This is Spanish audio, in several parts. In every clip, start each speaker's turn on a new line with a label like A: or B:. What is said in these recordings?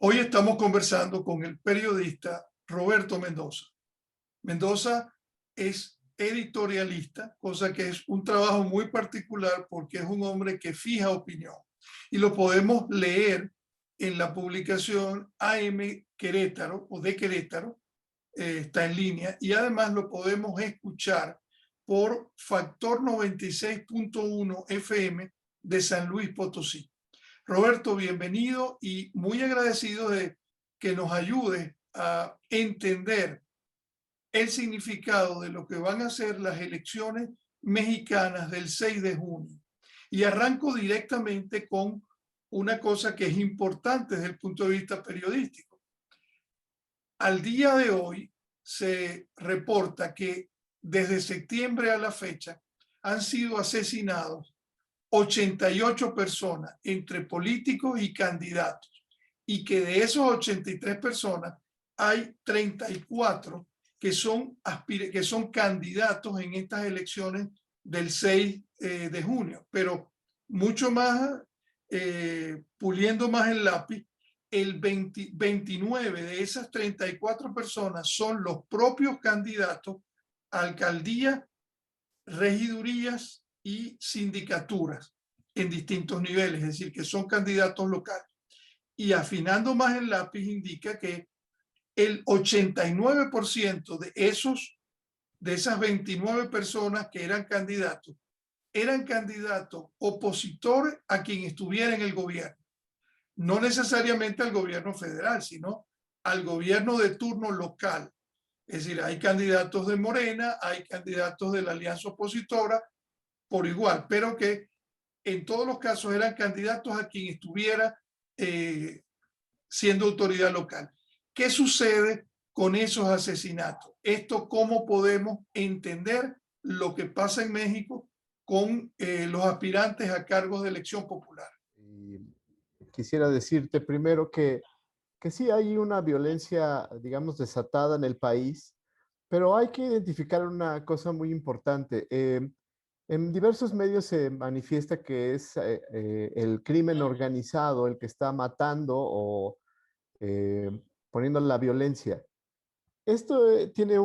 A: Hoy estamos conversando con el periodista Roberto Mendoza. Mendoza es editorialista, cosa que es un trabajo muy particular porque es un hombre que fija opinión. Y lo podemos leer en la publicación AM Querétaro o de Querétaro, está en línea, y además lo podemos escuchar por Factor 96.1 FM de San Luis Potosí. Roberto, bienvenido y muy agradecido de que nos ayude a entender el significado de lo que van a ser las elecciones mexicanas del 6 de junio. Y arranco directamente con una cosa que es importante desde el punto de vista periodístico. Al día de hoy se reporta que desde septiembre a la fecha han sido asesinados 88 personas entre políticos y candidatos, y que de esos 83 personas hay 34 que son candidatos en estas elecciones del 6 de junio. Pero mucho más, puliendo más el lápiz, el 29 de esas 34 personas son los propios candidatos a alcaldía, regidurías y sindicaturas en distintos niveles, es decir, que son candidatos locales. Y afinando más el lápiz indica que el 89% de esas 29 personas que eran candidatos opositores a quien estuviera en el gobierno. No necesariamente al gobierno federal, sino al gobierno de turno local. Es decir, hay candidatos de Morena, hay candidatos de la alianza opositora por igual, pero que en todos los casos eran candidatos a quien estuviera siendo autoridad local. ¿Qué sucede con esos asesinatos? Esto, ¿cómo podemos entender lo que pasa en México con los aspirantes a cargos de elección popular?
B: Y quisiera decirte primero que sí hay una violencia, digamos, desatada en el país, pero hay que identificar una cosa muy importante. En diversos medios se manifiesta que es el crimen organizado el que está matando o eh, poniendo la violencia. Esto tiene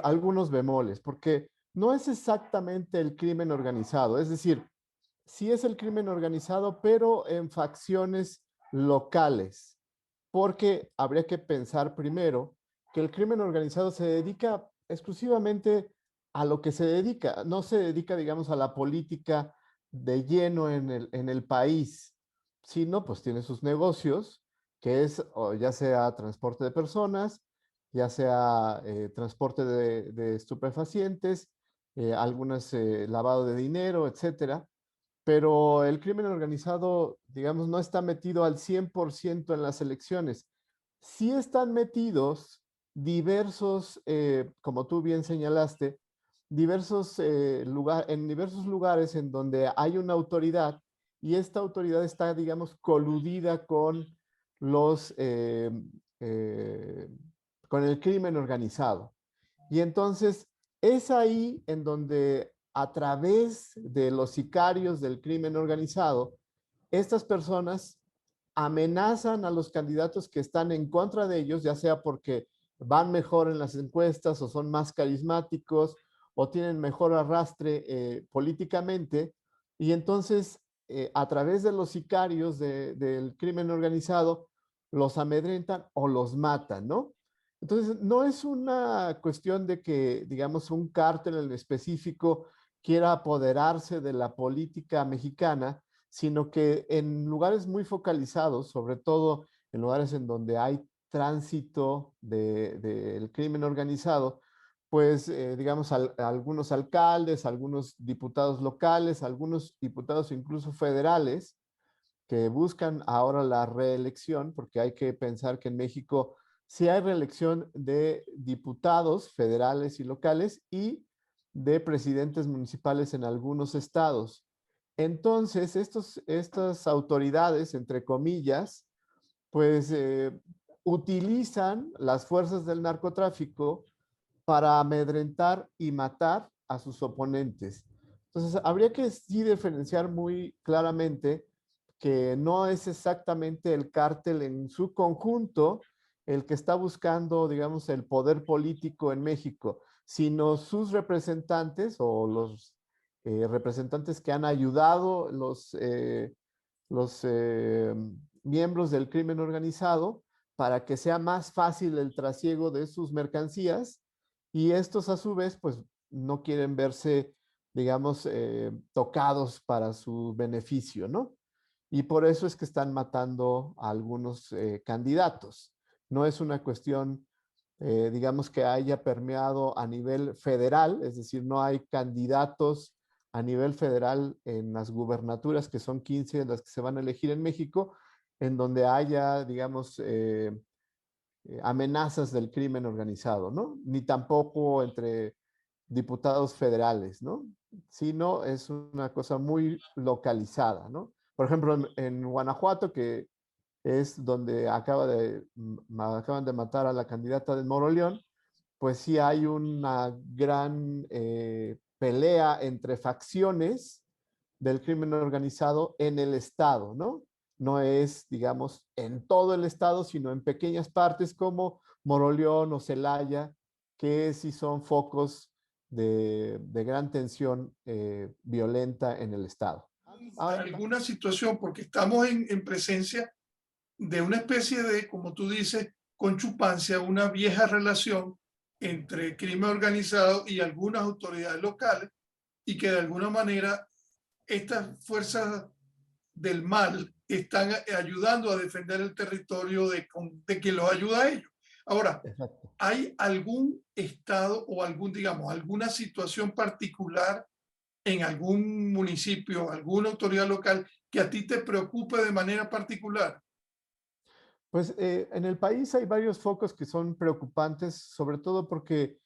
B: algunos bemoles, porque no es exactamente el crimen organizado, es decir, sí es el crimen organizado, pero en facciones locales, porque habría que pensar primero que el crimen organizado se dedica exclusivamente a lo que se dedica, no se dedica, digamos, a la política de lleno en el país, sino pues tiene sus negocios, que es o ya sea transporte de personas, ya sea transporte de estupefacientes, algunas lavado de dinero, etcétera, pero el crimen organizado, digamos, no está metido al 100% en las elecciones. Sí están metidos diversos, como tú bien señalaste, en diversos lugares en donde hay una autoridad y esta autoridad está, digamos, coludida los, eh, eh, con el crimen organizado. Y entonces es ahí en donde a través de los sicarios del crimen organizado, estas personas amenazan a los candidatos que están en contra de ellos, ya sea porque van mejor en las encuestas o son más carismáticos o tienen mejor arrastre políticamente. Y entonces, a través de los sicarios del crimen organizado, los amedrentan o los matan, ¿no? Entonces, no es una cuestión de que, digamos, un cártel en específico quiera apoderarse de la política mexicana, sino que en lugares muy focalizados, sobre todo en lugares en donde hay tránsito del crimen organizado, pues, digamos, algunos alcaldes, algunos diputados locales, algunos diputados incluso federales, que buscan ahora la reelección, porque hay que pensar que en México sí hay reelección de diputados federales y locales y de presidentes municipales en algunos estados. Entonces, estas autoridades, entre comillas, pues utilizan las fuerzas del narcotráfico para amedrentar y matar a sus oponentes. Entonces, habría que sí diferenciar muy claramente que no es exactamente el cártel en su conjunto el que está buscando, digamos, el poder político en México, sino sus representantes o los representantes que han ayudado los miembros del crimen organizado para que sea más fácil el trasiego de sus mercancías y estos a su vez pues no quieren verse, digamos, tocados para su beneficio, ¿no? Y por eso es que están matando a algunos candidatos. No es una cuestión, digamos, que haya permeado a nivel federal, es decir, no hay candidatos a nivel federal en las gubernaturas, que son 15 las que se van a elegir en México, en donde haya, digamos, amenazas del crimen organizado, ¿no? Ni tampoco entre diputados federales, ¿no? Sino es una cosa muy localizada, ¿no? Por ejemplo, en Guanajuato, que es donde acaban de matar a la candidata de Moroleón, pues sí hay una gran pelea entre facciones del crimen organizado en el estado, ¿no? No es, digamos, en todo el estado, sino en pequeñas partes como Moroleón o Celaya, que sí son focos de gran tensión violenta en el estado. Ahora,
A: Alguna situación, porque estamos en presencia de una especie de, como tú dices, conchupancia, una vieja relación entre crimen organizado y algunas autoridades locales, y que de alguna manera estas fuerzas del mal están ayudando a defender el territorio de que los ayuda a ellos. Ahora,
B: exacto.
A: ¿hay algún estado o algún, digamos, alguna situación particular en algún municipio, alguna autoridad local que a ti te preocupe de manera particular?
B: Pues en el país hay varios focos que son preocupantes, sobre todo porque,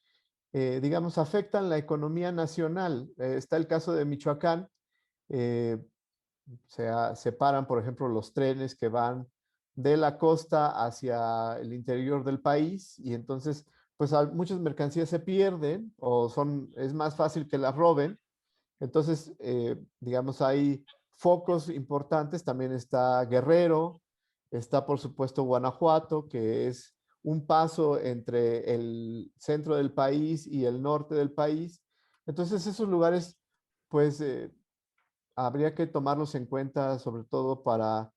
B: digamos, afectan la economía nacional. Está el caso de Michoacán. eh, Separan, por ejemplo, los trenes que van de la costa hacia el interior del país y entonces, pues muchas mercancías se pierden o es más fácil que las roben. Entonces, digamos, hay focos importantes. También está Guerrero, está por supuesto Guanajuato, que es un paso entre el centro del país y el norte del país. Entonces, esos lugares, pues, habría que tomarlos en cuenta, sobre todo para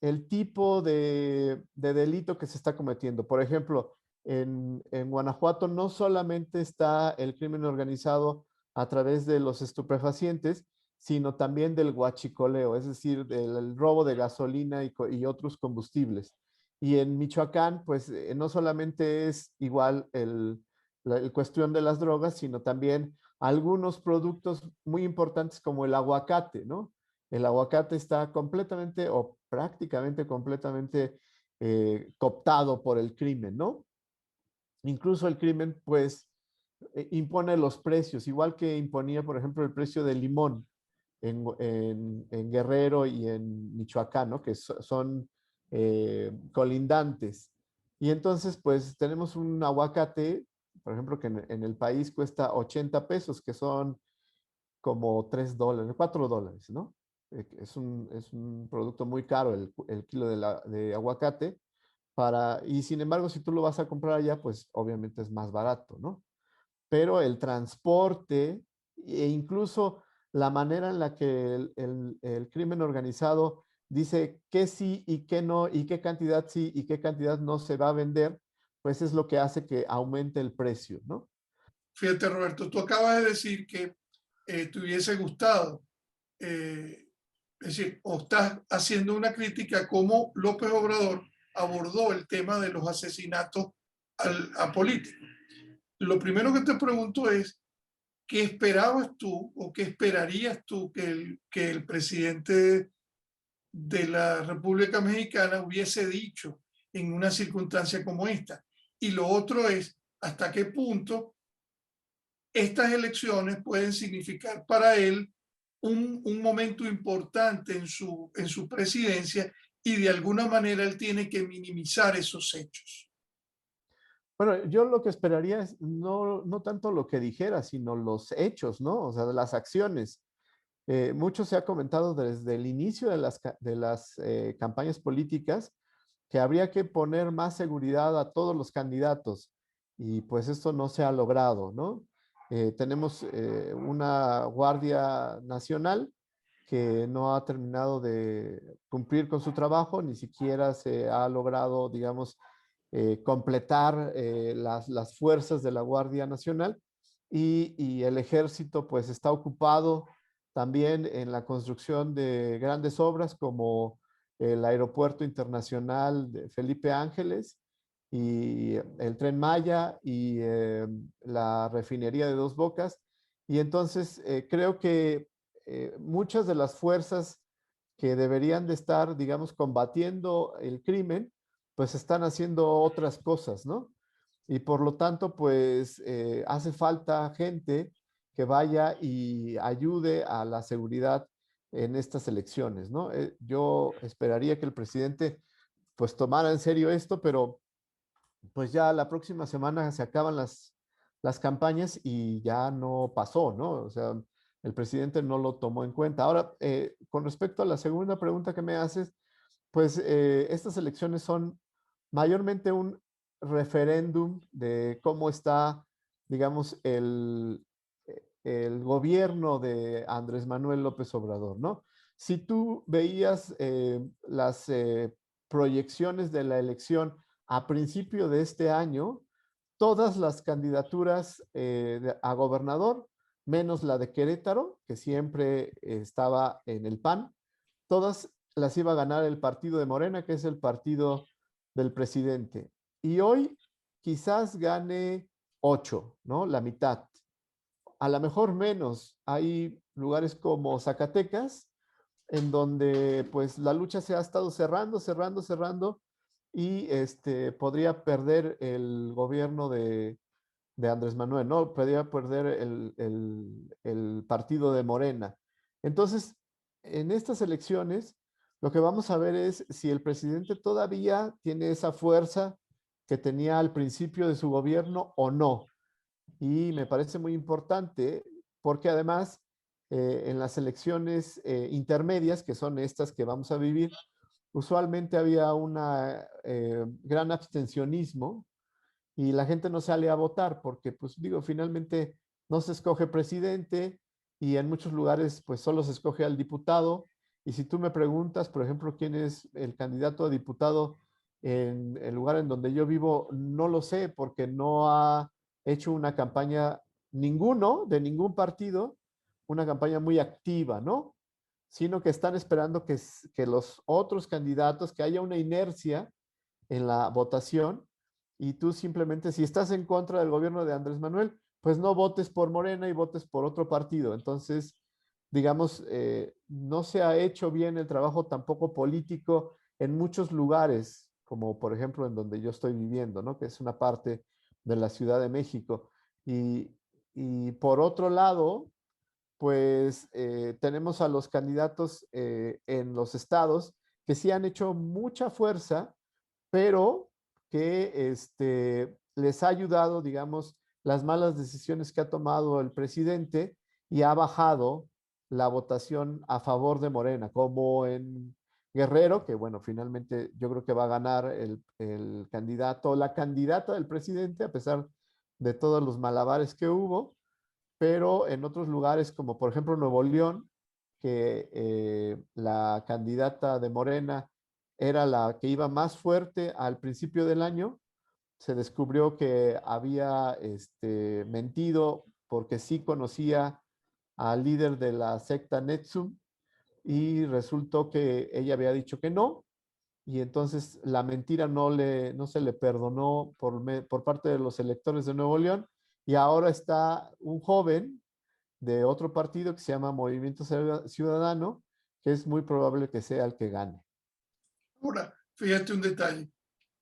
B: el tipo de delito que se está cometiendo. Por ejemplo, en Guanajuato no solamente está el crimen organizado a través de los estupefacientes, sino también del huachicoleo, es decir, del robo de gasolina y otros combustibles. Y en Michoacán, pues no solamente es igual el cuestión de las drogas, sino también algunos productos muy importantes como el aguacate, ¿no? El aguacate está completamente o prácticamente completamente cooptado por el crimen, ¿no? Incluso el crimen, pues, impone los precios, igual que imponía, por ejemplo, el precio del limón en Guerrero y en Michoacán, ¿no? Que son colindantes. Y entonces, pues, tenemos un aguacate, por ejemplo, que en el país cuesta 80 pesos, que son como $3, $4, ¿no? Es un producto muy caro el kilo de aguacate y sin embargo, si tú lo vas a comprar allá, pues obviamente es más barato, ¿no? Pero el transporte e incluso la manera en la que el crimen organizado dice qué sí y qué no, y qué cantidad sí y qué cantidad no se va a vender, pues es lo que hace que aumente el precio, ¿no?
A: Fíjate, Roberto, tú acabas de decir que te hubiese gustado, es decir, o estás haciendo una crítica a cómo López Obrador abordó el tema de los asesinatos a políticos. Lo primero que te pregunto es, ¿qué esperabas tú o qué esperarías tú que el presidente de la República Mexicana hubiese dicho en una circunstancia como esta? Y lo otro es, ¿hasta qué punto estas elecciones pueden significar para él un momento importante en su presidencia y de alguna manera él tiene que minimizar esos hechos?
B: Bueno, yo lo que esperaría es no tanto lo que dijera, sino los hechos, ¿no? O sea, las acciones. Mucho se ha comentado desde el inicio de las campañas políticas que habría que poner más seguridad a todos los candidatos y pues esto no se ha logrado, ¿no? Tenemos una Guardia Nacional que no ha terminado de cumplir con su trabajo, ni siquiera se ha logrado, digamos, completar las fuerzas de la Guardia Nacional y el ejército pues está ocupado también en la construcción de grandes obras como el Aeropuerto Internacional de Felipe Ángeles y el Tren Maya y la refinería de Dos Bocas. Y entonces creo que muchas de las fuerzas que deberían de estar, digamos, combatiendo el crimen, pues están haciendo otras cosas, ¿no? Y por lo tanto, pues hace falta gente que vaya y ayude a la seguridad en estas elecciones, ¿no? Yo esperaría que el presidente pues tomara en serio esto, pero pues ya la próxima semana se acaban las campañas y ya no pasó, ¿no? O sea, el presidente no lo tomó en cuenta. Ahora, con respecto a la segunda pregunta que me haces, pues estas elecciones son mayormente un referéndum de cómo está, digamos, el gobierno de Andrés Manuel López Obrador, ¿no? Si tú veías las proyecciones de la elección a principio de este año, todas las candidaturas a gobernador, menos la de Querétaro, que siempre estaba en el PAN, todas las iba a ganar el partido de Morena, que es el partido del presidente. Y hoy quizás gane 8, ¿no? La mitad. A lo mejor menos. Hay lugares como Zacatecas, en donde pues la lucha se ha estado cerrando y podría perder el gobierno de Andrés Manuel, ¿no? Podría perder el partido de Morena. Entonces, en estas elecciones, lo que vamos a ver es si el presidente todavía tiene esa fuerza que tenía al principio de su gobierno o no. Y me parece muy importante porque además en las elecciones intermedias, que son estas que vamos a vivir, usualmente había un gran abstencionismo y la gente no sale a votar porque, pues digo, finalmente no se escoge presidente y en muchos lugares pues solo se escoge al diputado. Y si tú me preguntas, por ejemplo, quién es el candidato a diputado en el lugar en donde yo vivo, no lo sé porque no ha hecho una campaña ninguno, de ningún partido, una campaña muy activa, ¿no? Sino que están esperando que los otros candidatos, que haya una inercia en la votación y tú simplemente, si estás en contra del gobierno de Andrés Manuel, pues no votes por Morena y votes por otro partido. Entonces, digamos, no se ha hecho bien el trabajo tampoco político en muchos lugares, como por ejemplo en donde yo estoy viviendo, ¿no? Que es una parte de la Ciudad de México. Y, y por otro lado, pues tenemos a los candidatos en los estados que sí han hecho mucha fuerza, pero que les ha ayudado, digamos, las malas decisiones que ha tomado el presidente y ha bajado la votación a favor de Morena, como en Guerrero, que bueno, finalmente yo creo que va a ganar el candidato, la candidata del presidente, a pesar de todos los malabares que hubo, pero en otros lugares, como por ejemplo Nuevo León, que la candidata de Morena era la que iba más fuerte al principio del año, se descubrió que había mentido porque sí conocía al líder de la secta Netsum y resultó que ella había dicho que no, y entonces la mentira no se le perdonó por parte de los electores de Nuevo León, y ahora está un joven de otro partido que se llama Movimiento Ciudadano, que es muy probable que sea el que gane.
A: Ahora, fíjate un detalle.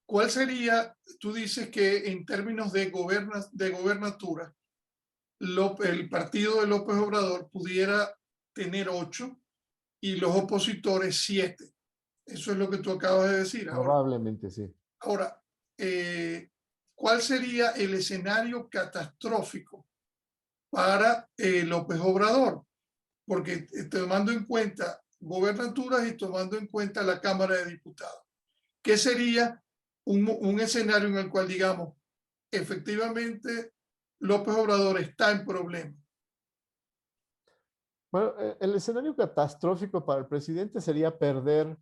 A: ¿Cuál sería, tú dices que en términos de gobernatura, el partido de López Obrador pudiera tener 8 y los opositores 7? Eso es lo que tú acabas de decir.
B: Probablemente sí.
A: Ahora, ¿cuál sería el escenario catastrófico para López Obrador? porque tomando en cuenta gobernaturas y tomando en cuenta la Cámara de Diputados. ¿Qué sería un escenario en el cual, digamos, efectivamente López Obrador está en problemas?
B: Bueno, el escenario catastrófico para el presidente sería perder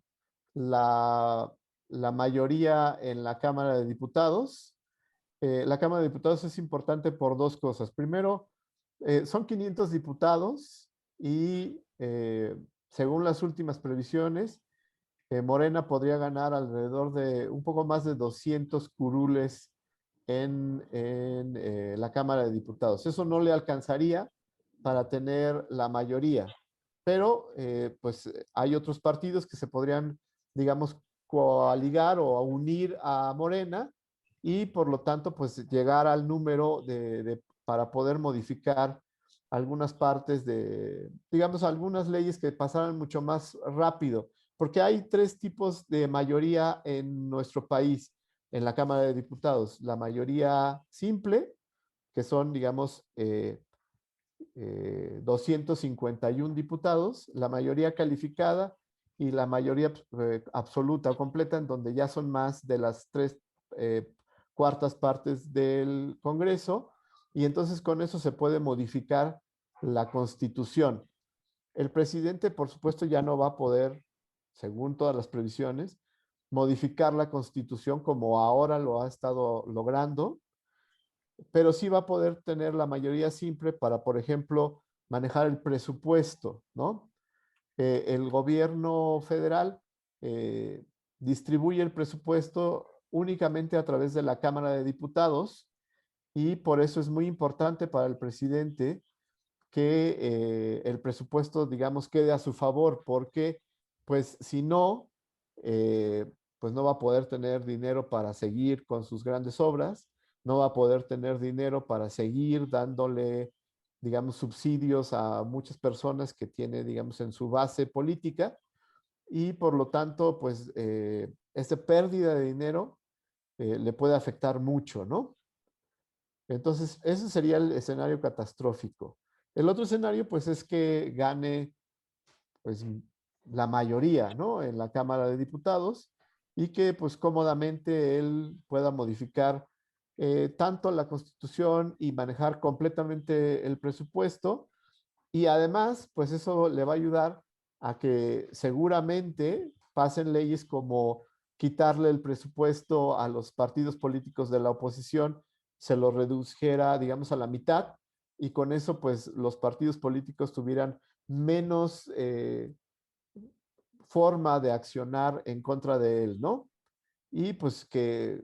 B: la, la mayoría en la Cámara de Diputados. La Cámara de Diputados es importante por dos cosas. Primero, son 500 diputados y según las últimas previsiones, Morena podría ganar alrededor de un poco más de 200 curules en la Cámara de Diputados. Eso no le alcanzaría para tener la mayoría, pero pues hay otros partidos que se podrían, digamos, coaligar o unir a Morena y por lo tanto, pues llegar al número para poder modificar algunas partes de, digamos, algunas leyes que pasaran mucho más rápido, porque hay tres tipos de mayoría en nuestro país, en la Cámara de Diputados. La mayoría simple, que son, digamos, 251 diputados, la mayoría calificada y la mayoría absoluta o completa, en donde ya son más de las tres eh, cuartas partes del Congreso, y entonces con eso se puede modificar la Constitución. El presidente, por supuesto, ya no va a poder, según todas las previsiones, modificar la Constitución como ahora lo ha estado logrando, pero sí va a poder tener la mayoría simple para, por ejemplo, manejar el presupuesto, ¿no? El gobierno federal eh, distribuye el presupuesto únicamente a través de la Cámara de Diputados y por eso es muy importante para el presidente que el presupuesto, digamos, quede a su favor, porque pues si no, pues no va a poder tener dinero para seguir con sus grandes obras, no va a poder tener dinero para seguir dándole, digamos, subsidios a muchas personas que tiene, digamos, en su base política y por lo tanto, pues esta pérdida de dinero le puede afectar mucho, ¿no? Entonces, ese sería el escenario catastrófico. El otro escenario, pues, es que gane, pues, la mayoría, ¿no? En la Cámara de Diputados y que, pues, cómodamente él pueda modificar tanto la Constitución y manejar completamente el presupuesto. Y además, pues, eso le va a ayudar a que seguramente pasen leyes como quitarle el presupuesto a los partidos políticos de la oposición, se lo redujera, digamos, a la mitad, y con eso, pues, los partidos políticos tuvieran menos forma de accionar en contra de él, ¿no? Y pues que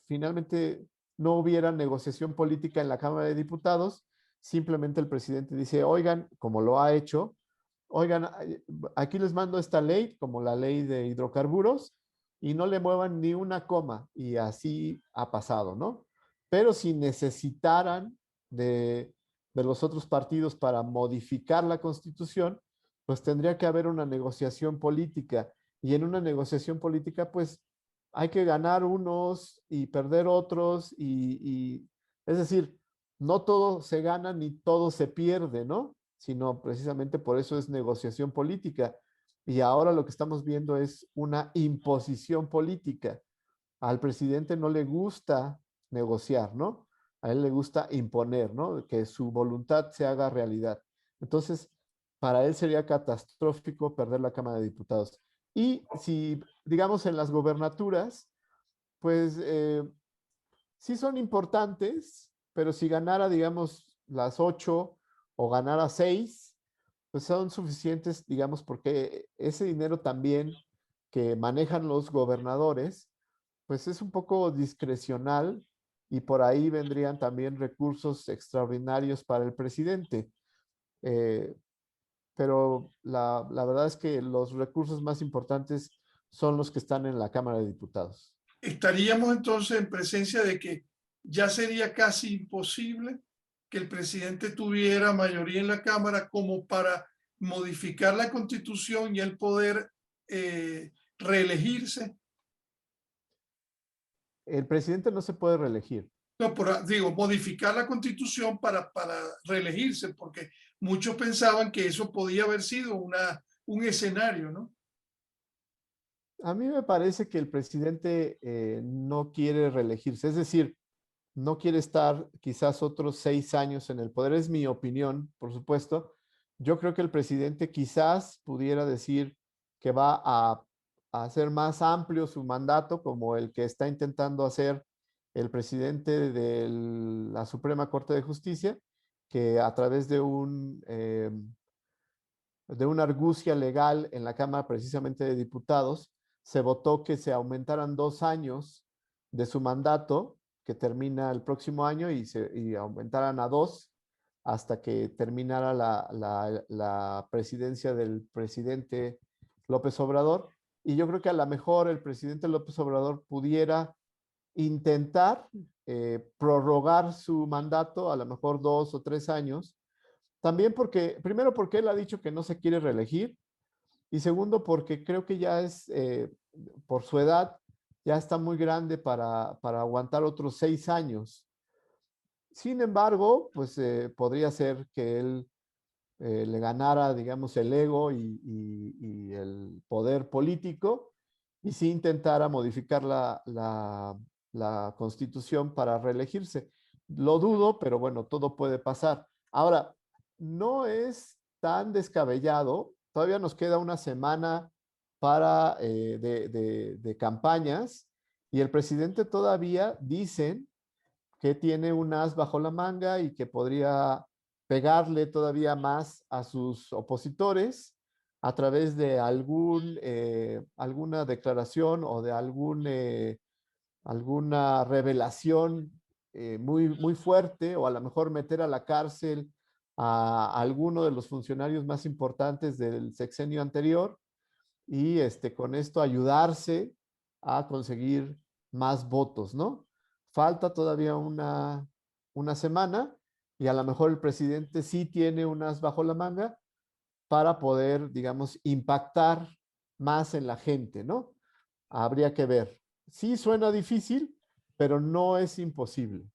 B: finalmente no hubiera negociación política en la Cámara de Diputados, simplemente el presidente dice, oigan, como lo ha hecho, oigan, aquí les mando esta ley, como la ley de hidrocarburos, y no le muevan ni una coma, y así ha pasado, ¿no? Pero si necesitaran de los otros partidos para modificar la Constitución, pues tendría que haber una negociación política, y en una negociación política, pues hay que ganar unos y perder otros, es decir, no todo se gana ni todo se pierde, ¿no? Sino precisamente por eso es negociación política. Y ahora lo que estamos viendo es una imposición política. Al presidente no le gusta negociar, ¿no? A él le gusta imponer, ¿no? Que su voluntad se haga realidad. Entonces, para él sería catastrófico perder la Cámara de Diputados. Y si, digamos, en las gobernaturas, pues sí son importantes, pero si ganara, digamos, las 8 o ganara 6, pues son suficientes, digamos, porque ese dinero también que manejan los gobernadores, pues es un poco discrecional y por ahí vendrían también recursos extraordinarios para el presidente. Eh, pero la verdad es que los recursos más importantes son los que están en la Cámara de Diputados.
A: Estaríamos entonces en presencia de que ya sería casi imposible que el presidente tuviera mayoría en la Cámara como para modificar la Constitución y el poder reelegirse.
B: El presidente no se puede reelegir.
A: No, digo, modificar la Constitución para reelegirse, porque muchos pensaban que eso podía haber sido un escenario, ¿no?
B: A mí me parece que el presidente no quiere reelegirse, es decir, no quiere estar quizás otros 6 años en el poder, es mi opinión, por supuesto. Yo creo que el presidente quizás pudiera decir que va a hacer más amplio su mandato, como el que está intentando hacer el presidente de la Suprema Corte de Justicia, que a través de una argucia legal en la Cámara precisamente de Diputados, se votó que se aumentaran 2 años de su mandato, que termina el próximo año, y aumentaran a 2 hasta que terminara la presidencia del presidente López Obrador. Y yo creo que a lo mejor el presidente López Obrador pudiera intentar prorrogar su mandato, a lo mejor 2 o 3 años, también porque, primero porque él ha dicho que no se quiere reelegir, y segundo porque creo que ya es, por su edad, ya está muy grande para aguantar otros 6 años. Sin embargo, pues podría ser que él le ganara, digamos, el ego y el poder político, y sí intentara modificar la Constitución para reelegirse. Lo dudo, pero bueno, todo puede pasar. Ahora, no es tan descabellado, todavía nos queda una semana de campañas, y el presidente todavía dicen que tiene un as bajo la manga y que podría pegarle todavía más a sus opositores a través de alguna declaración o de alguna revelación muy fuerte, o a lo mejor meter a la cárcel a alguno de los funcionarios más importantes del sexenio anterior, y con esto ayudarse a conseguir más votos, ¿no? Falta todavía una semana, y a lo mejor el presidente sí tiene unas bajo la manga para poder, digamos, impactar más en la gente, ¿no? Habría que ver. Sí suena difícil, pero no es imposible.